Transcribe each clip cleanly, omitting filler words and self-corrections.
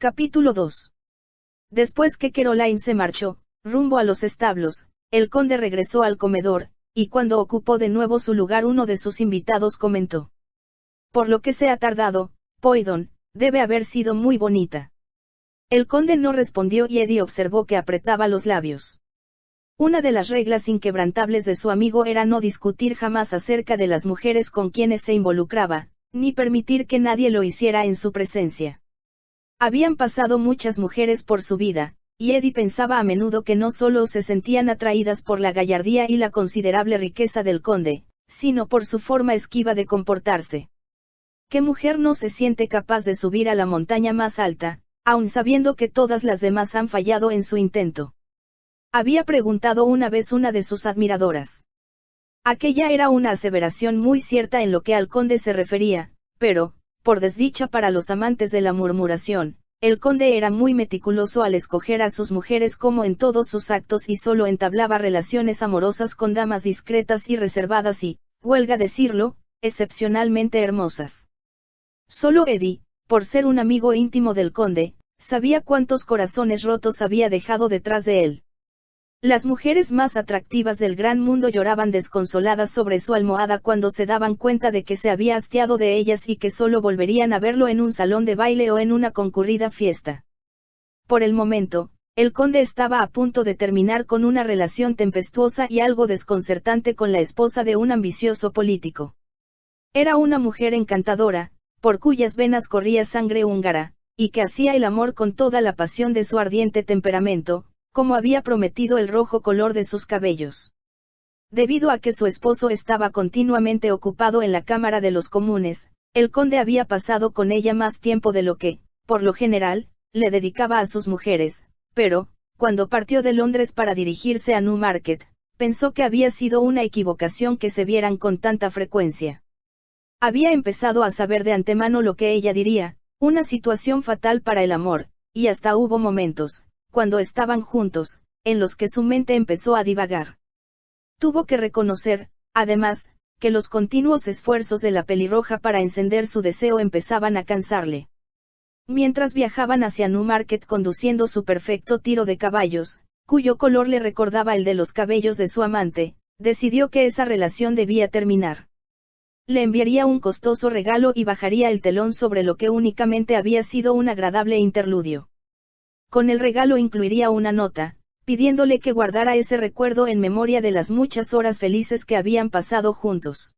Capítulo 2. Después que Caroline se marchó, rumbo a los establos, el conde regresó al comedor, y cuando ocupó de nuevo su lugar uno de sus invitados comentó: «Por lo que se ha tardado, Poidon, debe haber sido muy bonita». El conde no respondió y Eddie observó que apretaba los labios. Una de las reglas inquebrantables de su amigo era no discutir jamás acerca de las mujeres con quienes se involucraba, ni permitir que nadie lo hiciera en su presencia. Habían pasado muchas mujeres por su vida, y Eddie pensaba a menudo que no solo se sentían atraídas por la gallardía y la considerable riqueza del conde, sino por su forma esquiva de comportarse. ¿Qué mujer no se siente capaz de subir a la montaña más alta, aun sabiendo que todas las demás han fallado en su intento? Había preguntado una vez una de sus admiradoras. Aquella era una aseveración muy cierta en lo que al conde se refería, pero, por desdicha para los amantes de la murmuración, el conde era muy meticuloso al escoger a sus mujeres como en todos sus actos y solo entablaba relaciones amorosas con damas discretas y reservadas y, huelga decirlo, excepcionalmente hermosas. Solo Eddie, por ser un amigo íntimo del conde, sabía cuántos corazones rotos había dejado detrás de él. Las mujeres más atractivas del gran mundo lloraban desconsoladas sobre su almohada cuando se daban cuenta de que se había hastiado de ellas y que solo volverían a verlo en un salón de baile o en una concurrida fiesta. Por el momento, el conde estaba a punto de terminar con una relación tempestuosa y algo desconcertante con la esposa de un ambicioso político. Era una mujer encantadora, por cuyas venas corría sangre húngara, y que hacía el amor con toda la pasión de su ardiente temperamento, como había prometido el rojo color de sus cabellos. Debido a que su esposo estaba continuamente ocupado en la Cámara de los Comunes, el conde había pasado con ella más tiempo de lo que, por lo general, le dedicaba a sus mujeres, pero, cuando partió de Londres para dirigirse a Newmarket, pensó que había sido una equivocación que se vieran con tanta frecuencia. Había empezado a saber de antemano lo que ella diría, una situación fatal para el amor, y hasta hubo momentos, cuando estaban juntos, en los que su mente empezó a divagar. Tuvo que reconocer, además, que los continuos esfuerzos de la pelirroja para encender su deseo empezaban a cansarle. Mientras viajaban hacia Newmarket conduciendo su perfecto tiro de caballos, cuyo color le recordaba el de los cabellos de su amante, decidió que esa relación debía terminar. Le enviaría un costoso regalo y bajaría el telón sobre lo que únicamente había sido un agradable interludio. Con el regalo incluiría una nota, pidiéndole que guardara ese recuerdo en memoria de las muchas horas felices que habían pasado juntos.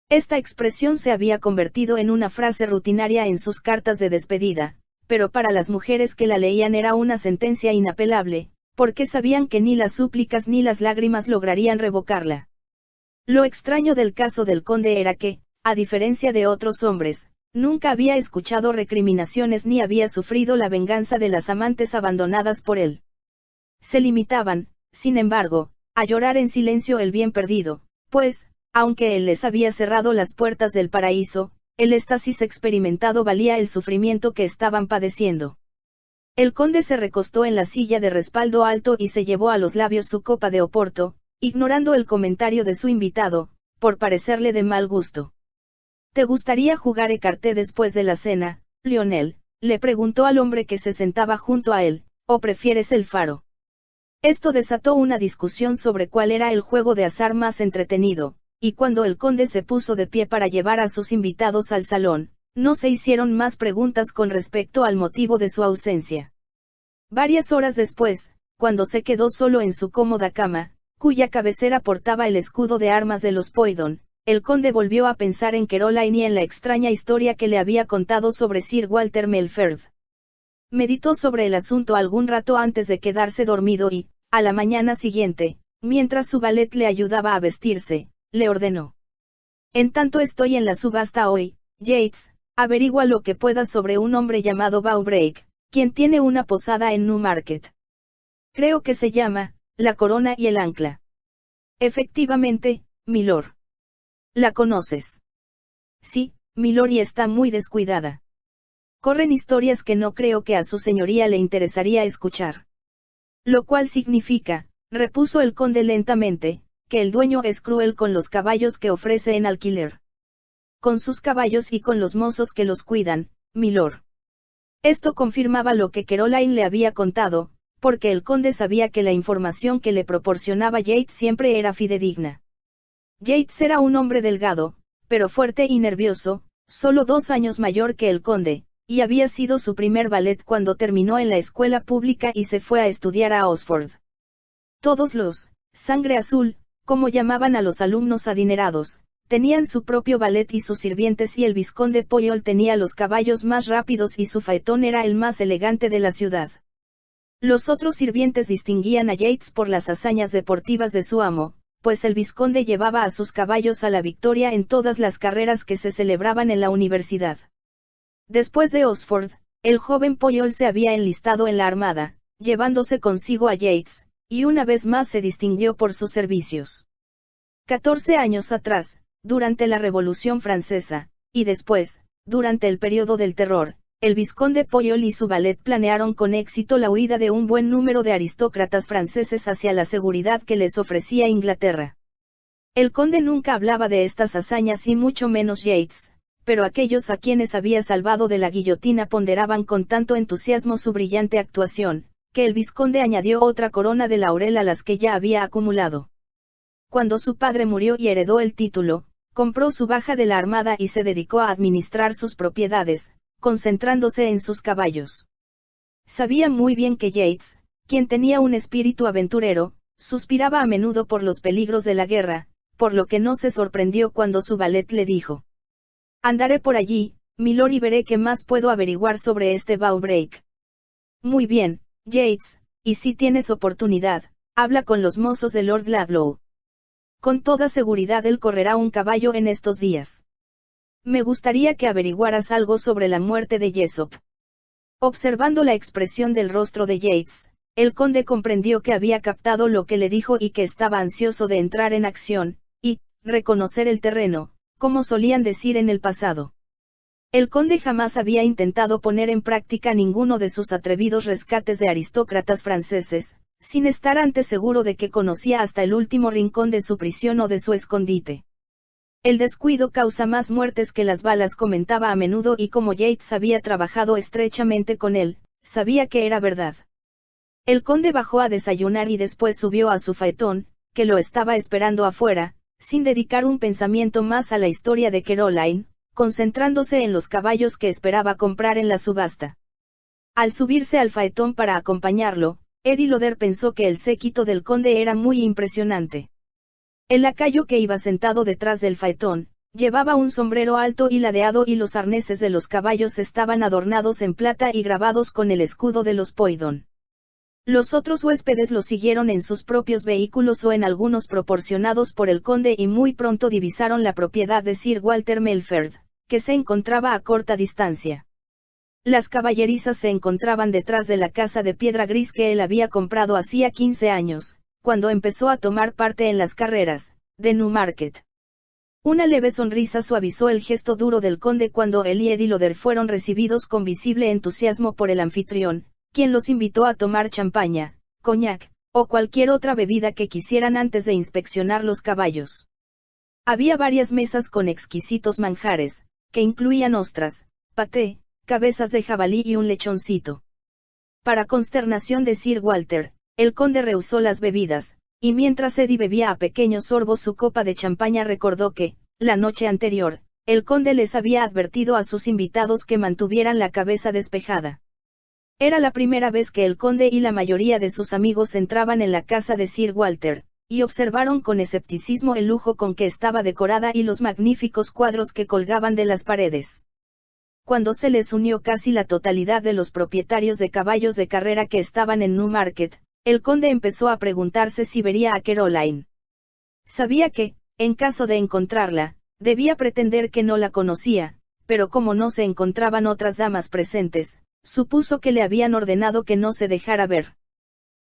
Esta expresión se había convertido en una frase rutinaria en sus cartas de despedida, pero para las mujeres que la leían era una sentencia inapelable, porque sabían que ni las súplicas ni las lágrimas lograrían revocarla. Lo extraño del caso del conde era que, a diferencia de otros hombres, nunca había escuchado recriminaciones ni había sufrido la venganza de las amantes abandonadas por él. Se limitaban, sin embargo, a llorar en silencio el bien perdido, pues, aunque él les había cerrado las puertas del paraíso, el éxtasis experimentado valía el sufrimiento que estaban padeciendo. El conde se recostó en la silla de respaldo alto y se llevó a los labios su copa de oporto, ignorando el comentario de su invitado, por parecerle de mal gusto. «¿Te gustaría jugar écarté después de la cena, Lionel?», le preguntó al hombre que se sentaba junto a él, «¿o prefieres el faro?». Esto desató una discusión sobre cuál era el juego de azar más entretenido, y cuando el conde se puso de pie para llevar a sus invitados al salón, no se hicieron más preguntas con respecto al motivo de su ausencia. Varias horas después, cuando se quedó solo en su cómoda cama, cuya cabecera portaba el escudo de armas de los Poidon, el conde volvió a pensar en Caroline y en la extraña historia que le había contado sobre Sir Walter Melford. Meditó sobre el asunto algún rato antes de quedarse dormido y, a la mañana siguiente, mientras su valet le ayudaba a vestirse, le ordenó: «En tanto estoy en la subasta hoy, Yates, averigua lo que puedas sobre un hombre llamado Bowbreak, quien tiene una posada en Newmarket. Creo que se llama, La Corona y el Ancla». «Efectivamente, milord». «¿La conoces?». «Sí, milord, y está muy descuidada. Corren historias que no creo que a su señoría le interesaría escuchar». «Lo cual significa», repuso el conde lentamente, «que el dueño es cruel con los caballos que ofrece en alquiler». «Con sus caballos y con los mozos que los cuidan, milord». Esto confirmaba lo que Caroline le había contado, porque el conde sabía que la información que le proporcionaba Yates siempre era fidedigna. Yates era un hombre delgado, pero fuerte y nervioso, solo 2 años mayor que el conde, y había sido su primer ballet cuando terminó en la escuela pública y se fue a estudiar a Oxford. Todos los «sangre azul», como llamaban a los alumnos adinerados, tenían su propio ballet y sus sirvientes, y el vizconde Poyol tenía los caballos más rápidos y su faetón era el más elegante de la ciudad. Los otros sirvientes distinguían a Yates por las hazañas deportivas de su amo, pues el vizconde llevaba a sus caballos a la victoria en todas las carreras que se celebraban en la universidad. Después de Oxford, el joven Poyol se había enlistado en la armada, llevándose consigo a Yates, y una vez más se distinguió por sus servicios. 14 años atrás, durante la Revolución Francesa, y después, durante el periodo del terror, el vizconde Poyol y su valet planearon con éxito la huida de un buen número de aristócratas franceses hacia la seguridad que les ofrecía Inglaterra. El conde nunca hablaba de estas hazañas y mucho menos Yates, pero aquellos a quienes había salvado de la guillotina ponderaban con tanto entusiasmo su brillante actuación, que el vizconde añadió otra corona de laurel a las que ya había acumulado. Cuando su padre murió y heredó el título, compró su baja de la armada y se dedicó a administrar sus propiedades, concentrándose en sus caballos. Sabía muy bien que Yates, quien tenía un espíritu aventurero, suspiraba a menudo por los peligros de la guerra, por lo que no se sorprendió cuando su valet le dijo: «Andaré por allí, milord, y veré qué más puedo averiguar sobre este Bowbreak». «Muy bien, Yates, y si tienes oportunidad, habla con los mozos de Lord Ludlow. Con toda seguridad él correrá un caballo en estos días. Me gustaría que averiguaras algo sobre la muerte de Jessop». Observando la expresión del rostro de Yates, el conde comprendió que había captado lo que le dijo y que estaba ansioso de entrar en acción, y reconocer el terreno, como solían decir en el pasado. El conde jamás había intentado poner en práctica ninguno de sus atrevidos rescates de aristócratas franceses, sin estar antes seguro de que conocía hasta el último rincón de su prisión o de su escondite. «El descuido causa más muertes que las balas», comentaba a menudo, y como Yates había trabajado estrechamente con él, sabía que era verdad. El conde bajó a desayunar y después subió a su faetón, que lo estaba esperando afuera, sin dedicar un pensamiento más a la historia de Caroline, concentrándose en los caballos que esperaba comprar en la subasta. Al subirse al faetón para acompañarlo, Eddie Loder pensó que el séquito del conde era muy impresionante. El lacayo que iba sentado detrás del faetón, llevaba un sombrero alto y ladeado, y los arneses de los caballos estaban adornados en plata y grabados con el escudo de los Poydon. Los otros huéspedes lo siguieron en sus propios vehículos o en algunos proporcionados por el conde, y muy pronto divisaron la propiedad de Sir Walter Melford, que se encontraba a corta distancia. Las caballerizas se encontraban detrás de la casa de piedra gris que él había comprado hacía 15 años, cuando empezó a tomar parte en las carreras de Newmarket. Una leve sonrisa suavizó el gesto duro del conde cuando él y Eddie Loder fueron recibidos con visible entusiasmo por el anfitrión, quien los invitó a tomar champaña, coñac, o cualquier otra bebida que quisieran antes de inspeccionar los caballos. Había varias mesas con exquisitos manjares, que incluían ostras, paté, cabezas de jabalí y un lechoncito. Para consternación de Sir Walter, el conde rehusó las bebidas, y mientras Eddie bebía a pequeños sorbos su copa de champaña recordó que, la noche anterior, el conde les había advertido a sus invitados que mantuvieran la cabeza despejada. Era la primera vez que el conde y la mayoría de sus amigos entraban en la casa de Sir Walter, y observaron con escepticismo el lujo con que estaba decorada y los magníficos cuadros que colgaban de las paredes. Cuando se les unió casi la totalidad de los propietarios de caballos de carrera que estaban en Newmarket, el conde empezó a preguntarse si vería a Caroline. Sabía que, en caso de encontrarla, debía pretender que no la conocía, pero como no se encontraban otras damas presentes, supuso que le habían ordenado que no se dejara ver.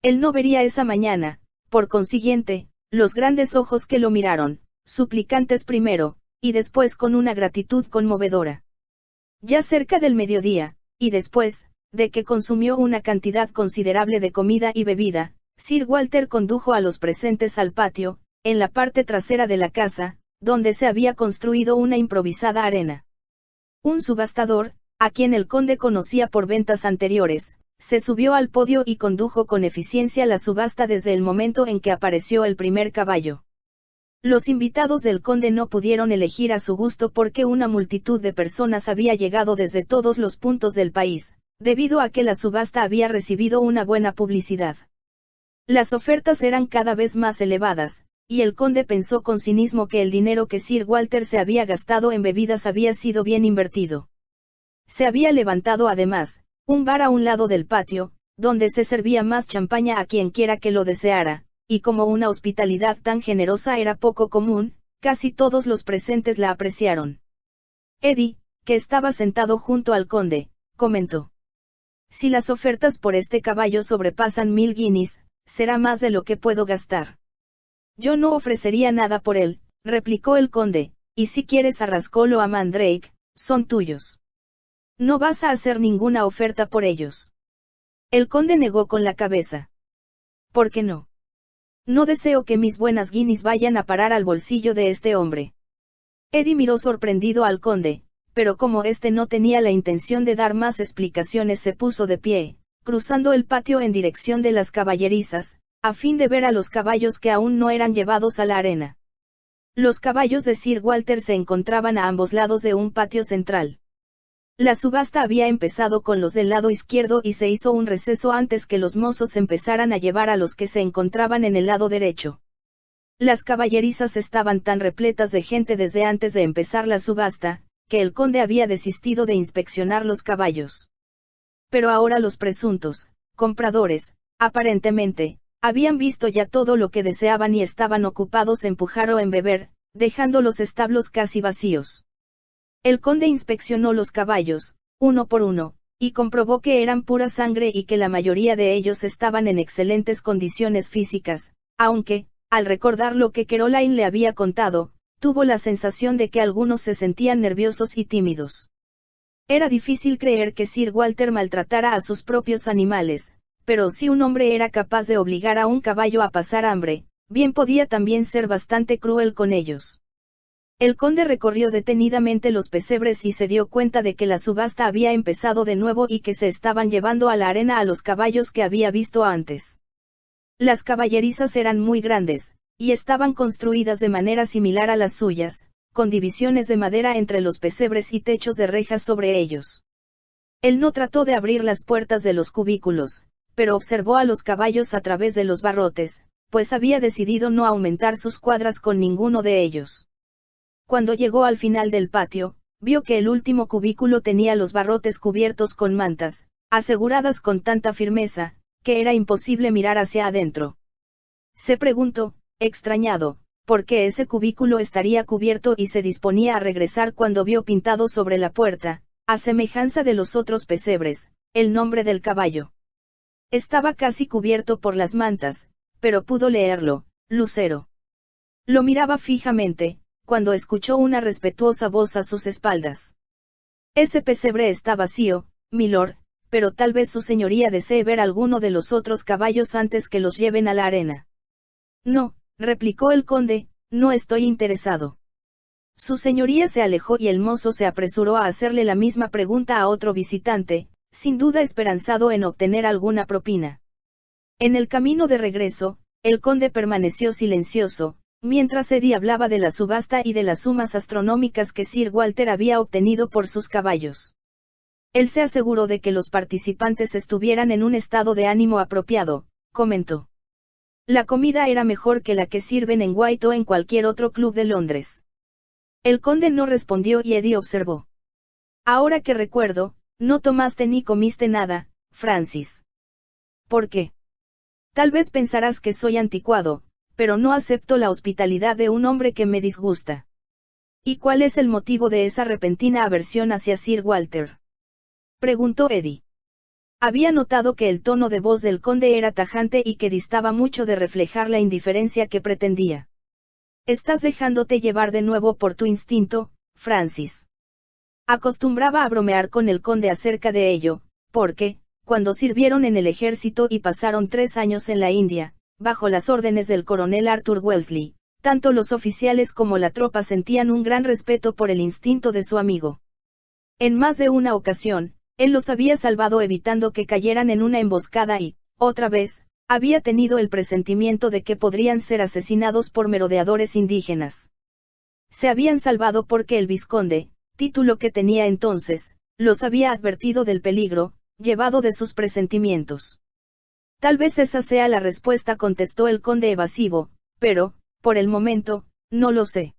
Él no vería esa mañana, por consiguiente, los grandes ojos que lo miraron, suplicantes primero, y después con una gratitud conmovedora. Ya cerca del mediodía, y después de que consumió una cantidad considerable de comida y bebida, Sir Walter condujo a los presentes al patio, en la parte trasera de la casa, donde se había construido una improvisada arena. Un subastador, a quien el conde conocía por ventas anteriores, se subió al podio y condujo con eficiencia la subasta desde el momento en que apareció el primer caballo. Los invitados del conde no pudieron elegir a su gusto porque una multitud de personas había llegado desde todos los puntos del país, debido a que la subasta había recibido una buena publicidad. Las ofertas eran cada vez más elevadas, y el conde pensó con cinismo que el dinero que Sir Walter se había gastado en bebidas había sido bien invertido. Se había levantado además, un bar a un lado del patio, donde se servía más champaña a quien quiera que lo deseara, y como una hospitalidad tan generosa era poco común, casi todos los presentes la apreciaron. Eddie, que estaba sentado junto al conde, comentó: si las ofertas por este caballo sobrepasan 1000 guineas, será más de lo que puedo gastar. Yo no ofrecería nada por él, replicó el conde, y si quieres a Rascol o a Mandrake, son tuyos. No vas a hacer ninguna oferta por ellos. El conde negó con la cabeza. ¿Por qué no? No deseo que mis buenas guineas vayan a parar al bolsillo de este hombre. Eddie miró sorprendido al conde, pero como éste no tenía la intención de dar más explicaciones se puso de pie, cruzando el patio en dirección de las caballerizas, a fin de ver a los caballos que aún no eran llevados a la arena. Los caballos de Sir Walter se encontraban a ambos lados de un patio central. La subasta había empezado con los del lado izquierdo y se hizo un receso antes que los mozos empezaran a llevar a los que se encontraban en el lado derecho. Las caballerizas estaban tan repletas de gente desde antes de empezar la subasta, que el conde había desistido de inspeccionar los caballos. Pero ahora los presuntos compradores, aparentemente, habían visto ya todo lo que deseaban y estaban ocupados en pujar o en beber, dejando los establos casi vacíos. El conde inspeccionó los caballos, uno por uno, y comprobó que eran pura sangre y que la mayoría de ellos estaban en excelentes condiciones físicas, aunque, al recordar lo que Caroline le había contado, tuvo la sensación de que algunos se sentían nerviosos y tímidos. Era difícil creer que Sir Walter maltratara a sus propios animales, pero si un hombre era capaz de obligar a un caballo a pasar hambre, bien podía también ser bastante cruel con ellos. El conde recorrió detenidamente los pesebres y se dio cuenta de que la subasta había empezado de nuevo y que se estaban llevando a la arena a los caballos que había visto antes. Las caballerizas eran muy grandes, y estaban construidas de manera similar a las suyas, con divisiones de madera entre los pesebres y techos de rejas sobre ellos. Él no trató de abrir las puertas de los cubículos, pero observó a los caballos a través de los barrotes, pues había decidido no aumentar sus cuadras con ninguno de ellos. Cuando llegó al final del patio, vio que el último cubículo tenía los barrotes cubiertos con mantas, aseguradas con tanta firmeza, que era imposible mirar hacia adentro. Se preguntó, extrañado, por qué ese cubículo estaría cubierto y se disponía a regresar cuando vio pintado sobre la puerta, a semejanza de los otros pesebres, el nombre del caballo. Estaba casi cubierto por las mantas, pero pudo leerlo: Lucero. Lo miraba fijamente, cuando escuchó una respetuosa voz a sus espaldas. Ese pesebre está vacío, milord, pero tal vez su señoría desee ver alguno de los otros caballos antes que los lleven a la arena. No, replicó el conde, no estoy interesado. Su señoría se alejó y el mozo se apresuró a hacerle la misma pregunta a otro visitante, sin duda esperanzado en obtener alguna propina. En el camino de regreso, el conde permaneció silencioso, mientras Eddie hablaba de la subasta y de las sumas astronómicas que Sir Walter había obtenido por sus caballos. Él se aseguró de que los participantes estuvieran en un estado de ánimo apropiado, comentó. La comida era mejor que la que sirven en White o en cualquier otro club de Londres. El conde no respondió y Eddie observó. Ahora que recuerdo, no tomaste ni comiste nada, Francis. ¿Por qué? Tal vez pensarás que soy anticuado, pero no acepto la hospitalidad de un hombre que me disgusta. ¿Y cuál es el motivo de esa repentina aversión hacia Sir Walter?, preguntó Eddie. Había notado que el tono de voz del conde era tajante y que distaba mucho de reflejar la indiferencia que pretendía. Estás dejándote llevar de nuevo por tu instinto, Francis. Acostumbraba a bromear con el conde acerca de ello, porque, cuando sirvieron en el ejército y pasaron 3 años en la India, bajo las órdenes del coronel Arthur Wellesley, tanto los oficiales como la tropa sentían un gran respeto por el instinto de su amigo. En más de una ocasión, él los había salvado evitando que cayeran en una emboscada y, otra vez, había tenido el presentimiento de que podrían ser asesinados por merodeadores indígenas. Se habían salvado porque el vizconde, título que tenía entonces, los había advertido del peligro, llevado de sus presentimientos. Tal vez esa sea la respuesta, contestó el conde evasivo, pero, por el momento, no lo sé.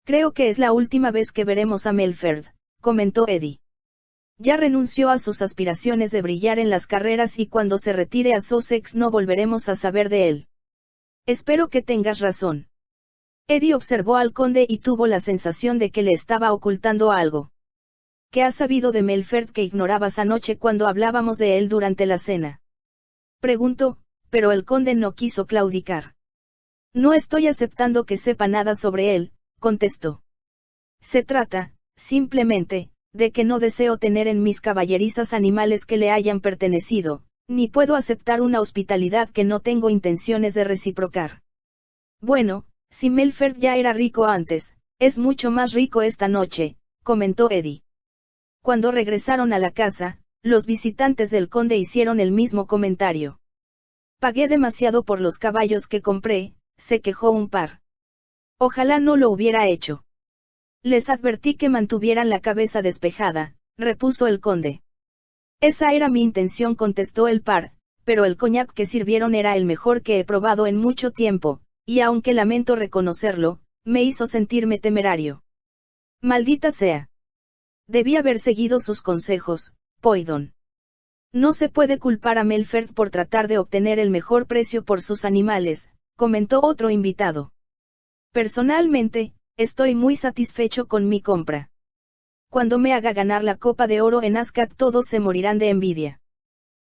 Creo que es la última vez que veremos a Melford, comentó Eddie. Ya renunció a sus aspiraciones de brillar en las carreras y cuando se retire a Sussex no volveremos a saber de él. Espero que tengas razón. Eddie observó al conde y tuvo la sensación de que le estaba ocultando algo. ¿Qué has sabido de Melford que ignorabas anoche cuando hablábamos de él durante la cena? Preguntó, pero el conde no quiso claudicar. No estoy aceptando que sepa nada sobre él, contestó. Se trata, simplemente, de que no deseo tener en mis caballerizas animales que le hayan pertenecido, ni puedo aceptar una hospitalidad que no tengo intenciones de reciprocar. Bueno, si Melford ya era rico antes, es mucho más rico esta noche, comentó Eddie. Cuando regresaron a la casa, los visitantes del conde hicieron el mismo comentario. Pagué demasiado por los caballos que compré, se quejó un par. Ojalá no lo hubiera hecho. Les advertí que mantuvieran la cabeza despejada, repuso el conde. Esa era mi intención, contestó el par, pero el coñac que sirvieron era el mejor que he probado en mucho tiempo, y aunque lamento reconocerlo, me hizo sentirme temerario. Maldita sea. Debí haber seguido sus consejos, Poidon. No se puede culpar a Melford por tratar de obtener el mejor precio por sus animales, comentó otro invitado. Personalmente, estoy muy satisfecho con mi compra. Cuando me haga ganar la Copa de Oro en Ascot todos se morirán de envidia.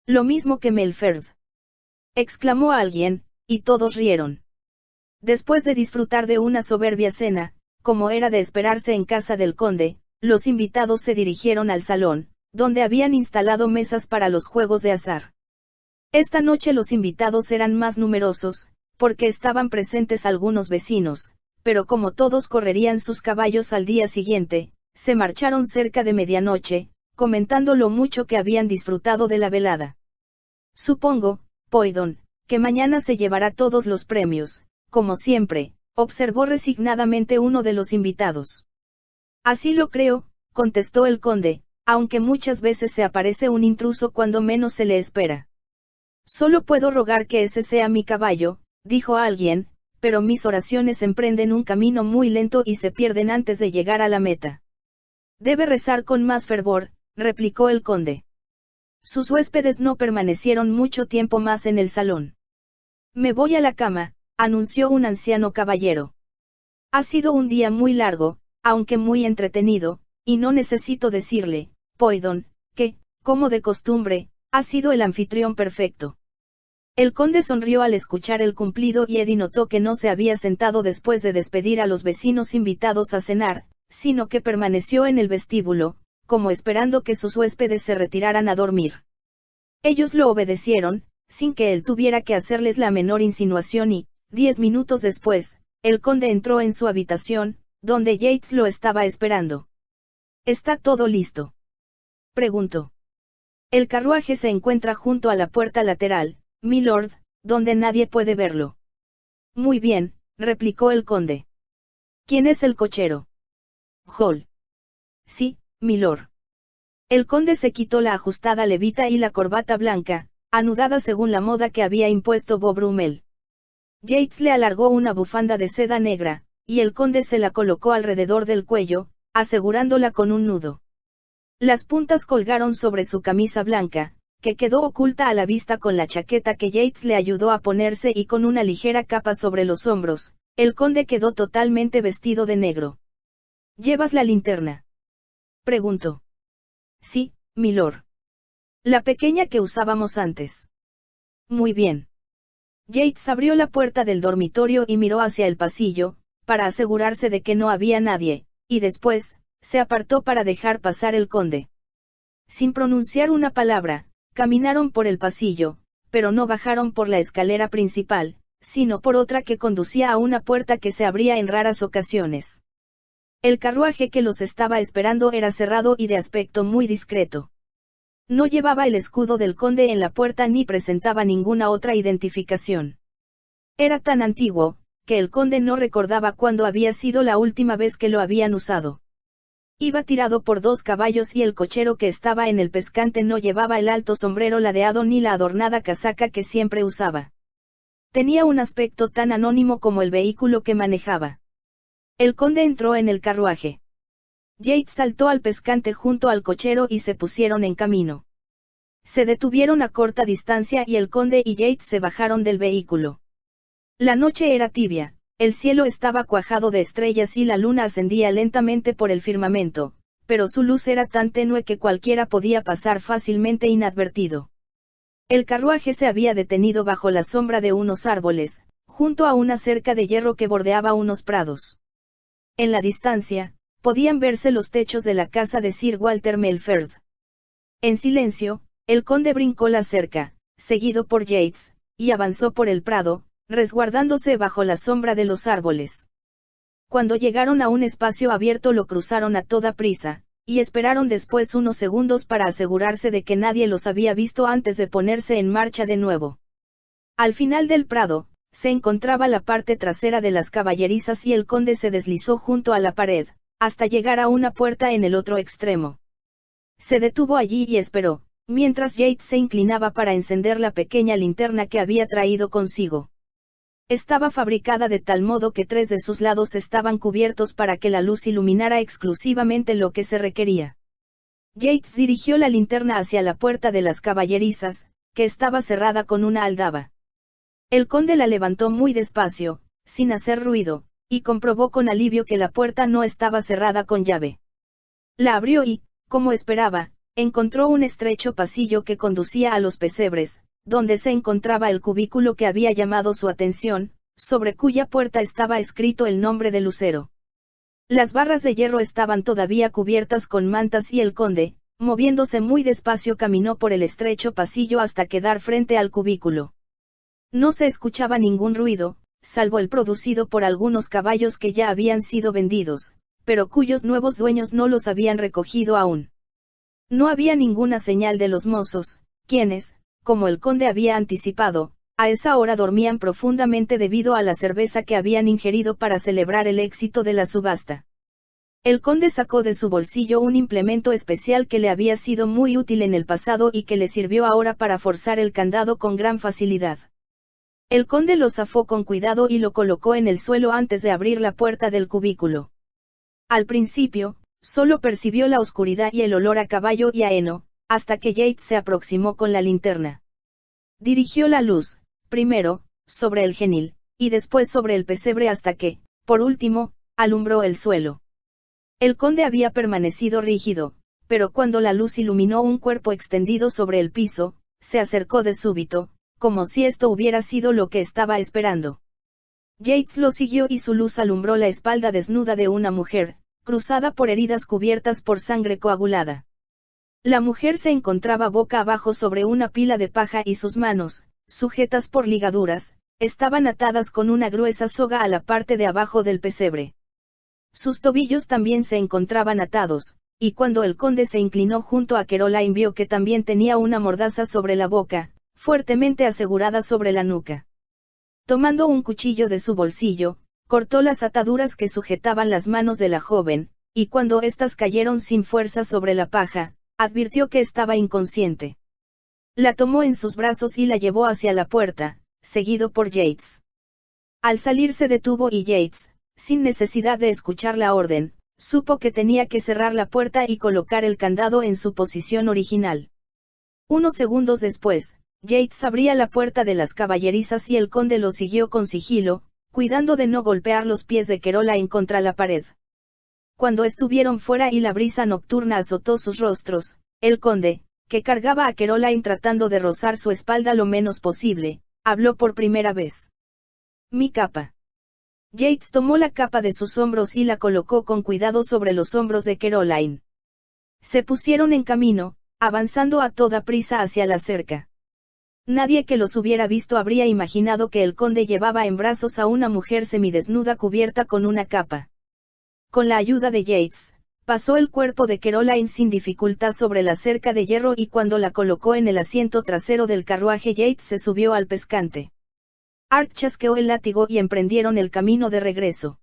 Lo mismo que Melford. Exclamó alguien, y todos rieron. Después de disfrutar de una soberbia cena, como era de esperarse en casa del conde, los invitados se dirigieron al salón, donde habían instalado mesas para los juegos de azar. Esta noche los invitados eran más numerosos, porque estaban presentes algunos vecinos, pero como todos correrían sus caballos al día siguiente, se marcharon cerca de medianoche, comentando lo mucho que habían disfrutado de la velada. Supongo, Poidon, que mañana se llevará todos los premios, como siempre, observó resignadamente uno de los invitados. Así lo creo, contestó el conde, aunque muchas veces se aparece un intruso cuando menos se le espera. Solo puedo rogar que ese sea mi caballo, dijo alguien, pero mis oraciones emprenden un camino muy lento y se pierden antes de llegar a la meta. Debe rezar con más fervor, replicó el conde. Sus huéspedes no permanecieron mucho tiempo más en el salón. Me voy a la cama, anunció un anciano caballero. Ha sido un día muy largo, aunque muy entretenido, y no necesito decirle, Poidon, que, como de costumbre, ha sido el anfitrión perfecto. El conde sonrió al escuchar el cumplido y Eddie notó que no se había sentado después de despedir a los vecinos invitados a cenar, sino que permaneció en el vestíbulo, como esperando que sus huéspedes se retiraran a dormir. Ellos lo obedecieron, sin que él tuviera que hacerles la menor insinuación y, 10 minutos después, el conde entró en su habitación, donde Yates lo estaba esperando. ¿Está todo listo?, preguntó. El carruaje se encuentra junto a la puerta lateral, milord, donde nadie puede verlo. Muy bien, replicó el conde. ¿Quién es el cochero? Hall. Sí, milord. El conde se quitó la ajustada levita y la corbata blanca, anudada según la moda que había impuesto Bob Brummel. Yates le alargó una bufanda de seda negra, y el conde se la colocó alrededor del cuello, asegurándola con un nudo. Las puntas colgaron sobre su camisa blanca, que quedó oculta a la vista con la chaqueta que Yates le ayudó a ponerse y con una ligera capa sobre los hombros, el conde quedó totalmente vestido de negro. ¿Llevas la linterna?, preguntó. Sí, milord. La pequeña que usábamos antes. Muy bien. Yates abrió la puerta del dormitorio y miró hacia el pasillo, para asegurarse de que no había nadie, y después, se apartó para dejar pasar el conde. Sin pronunciar una palabra, caminaron por el pasillo, pero no bajaron por la escalera principal, sino por otra que conducía a una puerta que se abría en raras ocasiones. El carruaje que los estaba esperando era cerrado y de aspecto muy discreto. No llevaba el escudo del conde en la puerta ni presentaba ninguna otra identificación. Era tan antiguo, que el conde no recordaba cuándo había sido la última vez que lo habían usado. Iba tirado por 2 caballos y el cochero que estaba en el pescante no llevaba el alto sombrero ladeado ni la adornada casaca que siempre usaba. Tenía un aspecto tan anónimo como el vehículo que manejaba. El conde entró en el carruaje. Yates saltó al pescante junto al cochero y se pusieron en camino. Se detuvieron a corta distancia y el conde y Yates se bajaron del vehículo. La noche era tibia, el cielo estaba cuajado de estrellas y la luna ascendía lentamente por el firmamento, pero su luz era tan tenue que cualquiera podía pasar fácilmente inadvertido. El carruaje se había detenido bajo la sombra de unos árboles, junto a una cerca de hierro que bordeaba unos prados. En la distancia, podían verse los techos de la casa de Sir Walter Melford. En silencio, el conde brincó la cerca, seguido por Yates, y avanzó por el prado, resguardándose bajo la sombra de los árboles. Cuando llegaron a un espacio abierto lo cruzaron a toda prisa, y esperaron después unos segundos para asegurarse de que nadie los había visto antes de ponerse en marcha de nuevo. Al final del prado, se encontraba la parte trasera de las caballerizas y el conde se deslizó junto a la pared, hasta llegar a una puerta en el otro extremo. Se detuvo allí y esperó, mientras Yates se inclinaba para encender la pequeña linterna que había traído consigo. Estaba fabricada de tal modo que 3 de sus lados estaban cubiertos para que la luz iluminara exclusivamente lo que se requería. Yates dirigió la linterna hacia la puerta de las caballerizas, que estaba cerrada con una aldaba. El conde la levantó muy despacio, sin hacer ruido, y comprobó con alivio que la puerta no estaba cerrada con llave. La abrió y, como esperaba, encontró un estrecho pasillo que conducía a los pesebres, donde se encontraba el cubículo que había llamado su atención, sobre cuya puerta estaba escrito el nombre de Lucero. Las barras de hierro estaban todavía cubiertas con mantas y el conde, moviéndose muy despacio caminó por el estrecho pasillo hasta quedar frente al cubículo. No se escuchaba ningún ruido, salvo el producido por algunos caballos que ya habían sido vendidos, pero cuyos nuevos dueños no los habían recogido aún. No había ninguna señal de los mozos, quienes, como el conde había anticipado, a esa hora dormían profundamente debido a la cerveza que habían ingerido para celebrar el éxito de la subasta. El conde sacó de su bolsillo un implemento especial que le había sido muy útil en el pasado y que le sirvió ahora para forzar el candado con gran facilidad. El conde lo zafó con cuidado y lo colocó en el suelo antes de abrir la puerta del cubículo. Al principio, solo percibió la oscuridad y el olor a caballo y a heno, hasta que Yates se aproximó con la linterna. Dirigió la luz, primero, sobre el genil, y después sobre el pesebre hasta que, por último, alumbró el suelo. El conde había permanecido rígido, pero cuando la luz iluminó un cuerpo extendido sobre el piso, se acercó de súbito, como si esto hubiera sido lo que estaba esperando. Yates lo siguió y su luz alumbró la espalda desnuda de una mujer, cruzada por heridas cubiertas por sangre coagulada. La mujer se encontraba boca abajo sobre una pila de paja y sus manos, sujetas por ligaduras, estaban atadas con una gruesa soga a la parte de abajo del pesebre. Sus tobillos también se encontraban atados, y cuando el conde se inclinó junto a Caroline vio que también tenía una mordaza sobre la boca, fuertemente asegurada sobre la nuca. Tomando un cuchillo de su bolsillo, cortó las ataduras que sujetaban las manos de la joven, y cuando éstas cayeron sin fuerza sobre la paja, advirtió que estaba inconsciente. La tomó en sus brazos y la llevó hacia la puerta, seguido por Yates. Al salir se detuvo y Yates, sin necesidad de escuchar la orden, supo que tenía que cerrar la puerta y colocar el candado en su posición original. Unos segundos después, Yates abría la puerta de las caballerizas y el conde lo siguió con sigilo, cuidando de no golpear los pies de Caroline contra la pared. Cuando estuvieron fuera y la brisa nocturna azotó sus rostros, el conde, que cargaba a Caroline tratando de rozar su espalda lo menos posible, habló por primera vez. «Mi capa». Yates tomó la capa de sus hombros y la colocó con cuidado sobre los hombros de Caroline. Se pusieron en camino, avanzando a toda prisa hacia la cerca. Nadie que los hubiera visto habría imaginado que el conde llevaba en brazos a una mujer semidesnuda cubierta con una capa. Con la ayuda de Yates, pasó el cuerpo de Caroline sin dificultad sobre la cerca de hierro y cuando la colocó en el asiento trasero del carruaje Yates se subió al pescante. Art chasqueó el látigo y emprendieron el camino de regreso.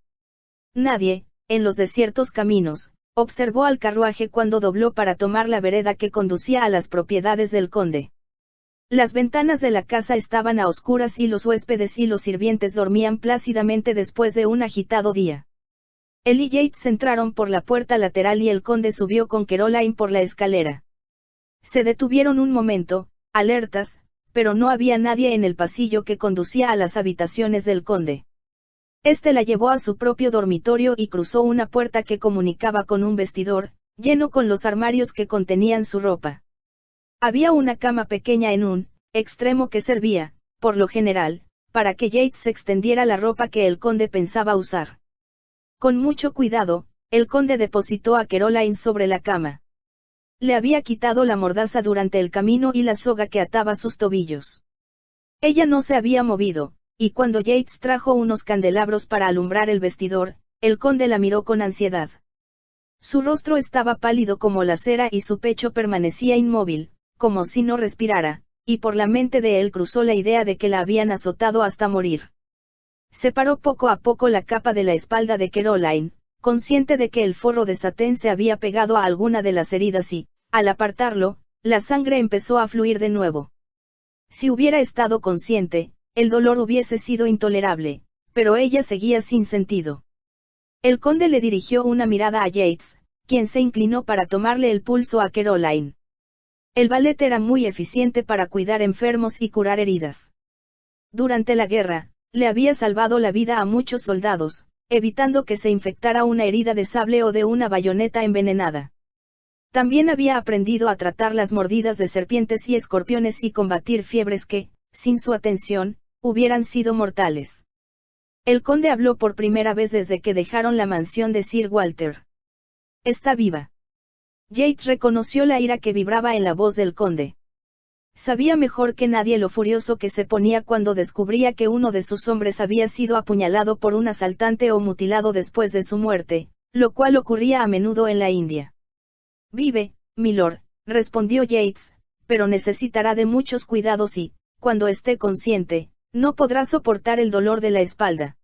Nadie, en los desiertos caminos, observó al carruaje cuando dobló para tomar la vereda que conducía a las propiedades del conde. Las ventanas de la casa estaban a oscuras y los huéspedes y los sirvientes dormían plácidamente después de un agitado día. Él y Yates entraron por la puerta lateral y el conde subió con Caroline por la escalera. Se detuvieron un momento, alertas, pero no había nadie en el pasillo que conducía a las habitaciones del conde. Este la llevó a su propio dormitorio y cruzó una puerta que comunicaba con un vestidor, lleno con los armarios que contenían su ropa. Había una cama pequeña en un extremo que servía, por lo general, para que Yates extendiera la ropa que el conde pensaba usar. Con mucho cuidado, el conde depositó a Caroline sobre la cama. Le había quitado la mordaza durante el camino y la soga que ataba sus tobillos. Ella no se había movido, y cuando Yates trajo unos candelabros para alumbrar el vestidor, el conde la miró con ansiedad. Su rostro estaba pálido como la cera y su pecho permanecía inmóvil, como si no respirara, y por la mente de él cruzó la idea de que la habían azotado hasta morir. Separó poco a poco la capa de la espalda de Caroline, consciente de que el forro de satén se había pegado a alguna de las heridas y, al apartarlo, la sangre empezó a fluir de nuevo. Si hubiera estado consciente, el dolor hubiese sido intolerable, pero ella seguía sin sentido. El conde le dirigió una mirada a Yates, quien se inclinó para tomarle el pulso a Caroline. El ballet era muy eficiente para cuidar enfermos y curar heridas. Durante la guerra, le había salvado la vida a muchos soldados, evitando que se infectara una herida de sable o de una bayoneta envenenada. También había aprendido a tratar las mordidas de serpientes y escorpiones y combatir fiebres que, sin su atención, hubieran sido mortales. El conde habló por primera vez desde que dejaron la mansión de Sir Walter. Está viva. Yates reconoció la ira que vibraba en la voz del conde. Sabía mejor que nadie lo furioso que se ponía cuando descubría que uno de sus hombres había sido apuñalado por un asaltante o mutilado después de su muerte, lo cual ocurría a menudo en la India. Vive, milord, respondió Yates, pero necesitará de muchos cuidados y, cuando esté consciente, no podrá soportar el dolor de la espalda.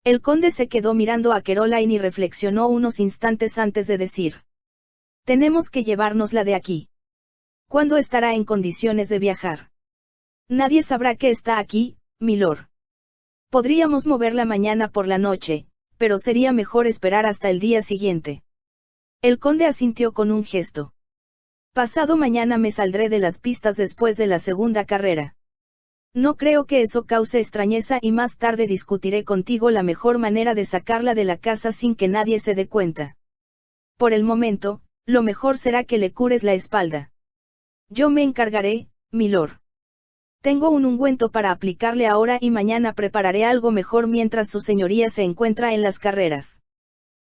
El conde se quedó mirando a Caroline y reflexionó unos instantes antes de decir: tenemos que llevárnosla de aquí. ¿Cuándo estará en condiciones de viajar? Nadie sabrá que está aquí, milord. Podríamos moverla mañana por la noche, pero sería mejor esperar hasta el día siguiente. El conde asintió con un gesto. Pasado mañana me saldré de las pistas después de la segunda carrera. No creo que eso cause extrañeza y más tarde discutiré contigo la mejor manera de sacarla de la casa sin que nadie se dé cuenta. Por el momento, lo mejor será que le cures la espalda. Yo me encargaré, milord. Tengo un ungüento para aplicarle ahora y mañana prepararé algo mejor mientras su señoría se encuentra en las carreras.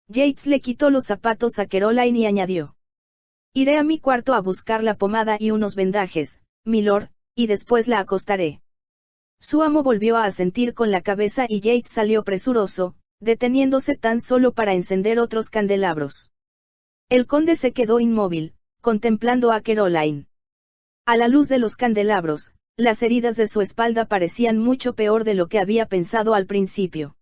Yates le quitó los zapatos a Caroline y añadió: iré a mi cuarto a buscar la pomada y unos vendajes, milord, y después la acostaré. Su amo volvió a asentir con la cabeza y Yates salió presuroso, deteniéndose tan solo para encender otros candelabros. El conde se quedó inmóvil, contemplando a Caroline. A la luz de los candelabros, las heridas de su espalda parecían mucho peor de lo que había pensado al principio.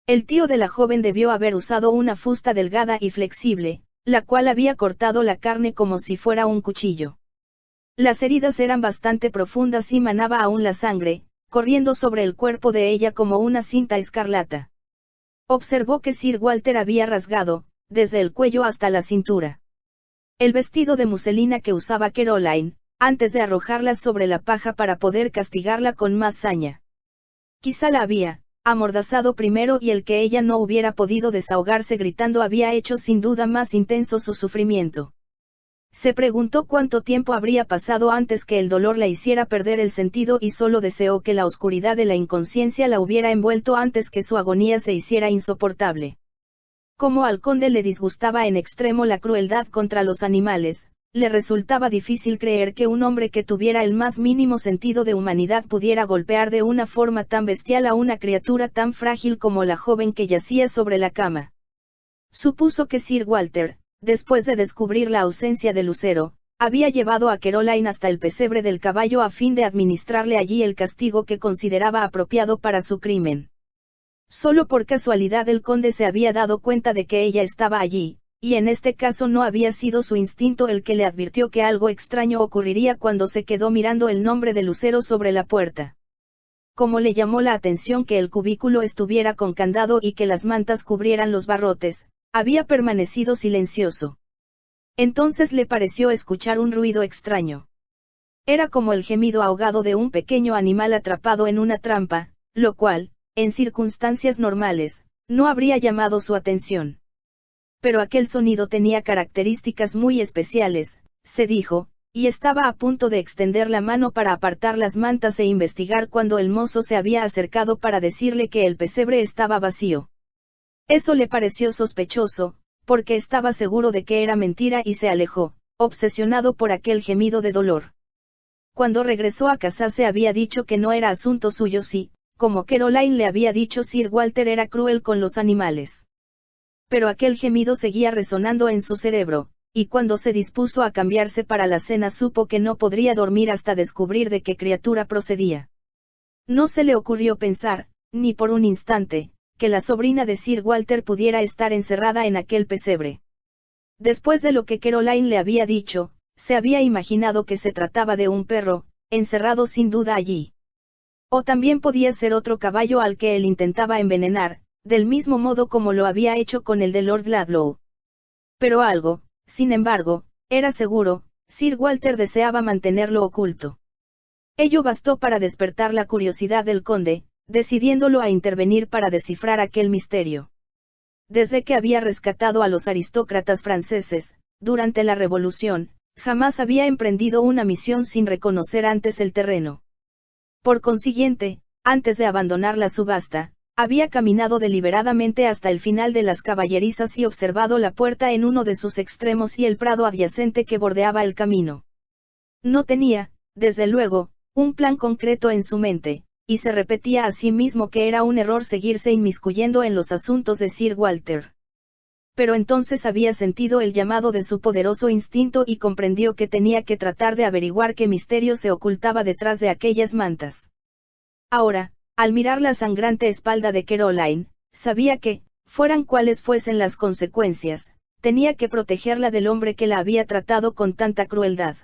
El tío de la joven debió haber usado una fusta delgada y flexible, la cual había cortado la carne como si fuera un cuchillo. Las heridas eran bastante profundas y manaba aún la sangre, corriendo sobre el cuerpo de ella como una cinta escarlata. Observó que Sir Walter había rasgado, desde el cuello hasta la cintura, el vestido de muselina que usaba Caroline, antes de arrojarla sobre la paja para poder castigarla con más saña. Quizá la había amordazado primero y el que ella no hubiera podido desahogarse gritando había hecho sin duda más intenso su sufrimiento. Se preguntó cuánto tiempo habría pasado antes que el dolor la hiciera perder el sentido y solo deseó que la oscuridad de la inconsciencia la hubiera envuelto antes que su agonía se hiciera insoportable. Como al conde le disgustaba en extremo la crueldad contra los animales, le resultaba difícil creer que un hombre que tuviera el más mínimo sentido de humanidad pudiera golpear de una forma tan bestial a una criatura tan frágil como la joven que yacía sobre la cama. Supuso que Sir Walter, después de descubrir la ausencia de Lucero, había llevado a Caroline hasta el pesebre del caballo a fin de administrarle allí el castigo que consideraba apropiado para su crimen. Solo por casualidad el conde se había dado cuenta de que ella estaba allí, y en este caso no había sido su instinto el que le advirtió que algo extraño ocurriría cuando se quedó mirando el nombre de Lucero sobre la puerta. Como le llamó la atención que el cubículo estuviera con candado y que las mantas cubrieran los barrotes, había permanecido silencioso. Entonces le pareció escuchar un ruido extraño. Era como el gemido ahogado de un pequeño animal atrapado en una trampa, lo cual, en circunstancias normales, no habría llamado su atención. Pero aquel sonido tenía características muy especiales, se dijo, y estaba a punto de extender la mano para apartar las mantas e investigar cuando el mozo se había acercado para decirle que el pesebre estaba vacío. Eso le pareció sospechoso, porque estaba seguro de que era mentira y se alejó, obsesionado por aquel gemido de dolor. Cuando regresó a casa se había dicho que no era asunto suyo si, como Caroline le había dicho, Sir Walter era cruel con los animales. Pero aquel gemido seguía resonando en su cerebro, y cuando se dispuso a cambiarse para la cena supo que no podría dormir hasta descubrir de qué criatura procedía. No se le ocurrió pensar, ni por un instante, que la sobrina de Sir Walter pudiera estar encerrada en aquel pesebre. Después de lo que Caroline le había dicho, se había imaginado que se trataba de un perro, encerrado sin duda allí. O también podía ser otro caballo al que él intentaba envenenar, del mismo modo como lo había hecho con el de Lord Ludlow. Pero algo, sin embargo, era seguro, Sir Walter deseaba mantenerlo oculto. Ello bastó para despertar la curiosidad del conde, decidiéndolo a intervenir para descifrar aquel misterio. Desde que había rescatado a los aristócratas franceses, durante la Revolución, jamás había emprendido una misión sin reconocer antes el terreno. Por consiguiente, antes de abandonar la subasta, había caminado deliberadamente hasta el final de las caballerizas y observado la puerta en uno de sus extremos y el prado adyacente que bordeaba el camino. No tenía, desde luego, un plan concreto en su mente, y se repetía a sí mismo que era un error seguirse inmiscuyendo en los asuntos de Sir Walter. Pero entonces había sentido el llamado de su poderoso instinto y comprendió que tenía que tratar de averiguar qué misterio se ocultaba detrás de aquellas mantas. Ahora, al mirar la sangrante espalda de Caroline, sabía que, fueran cuales fuesen las consecuencias, tenía que protegerla del hombre que la había tratado con tanta crueldad.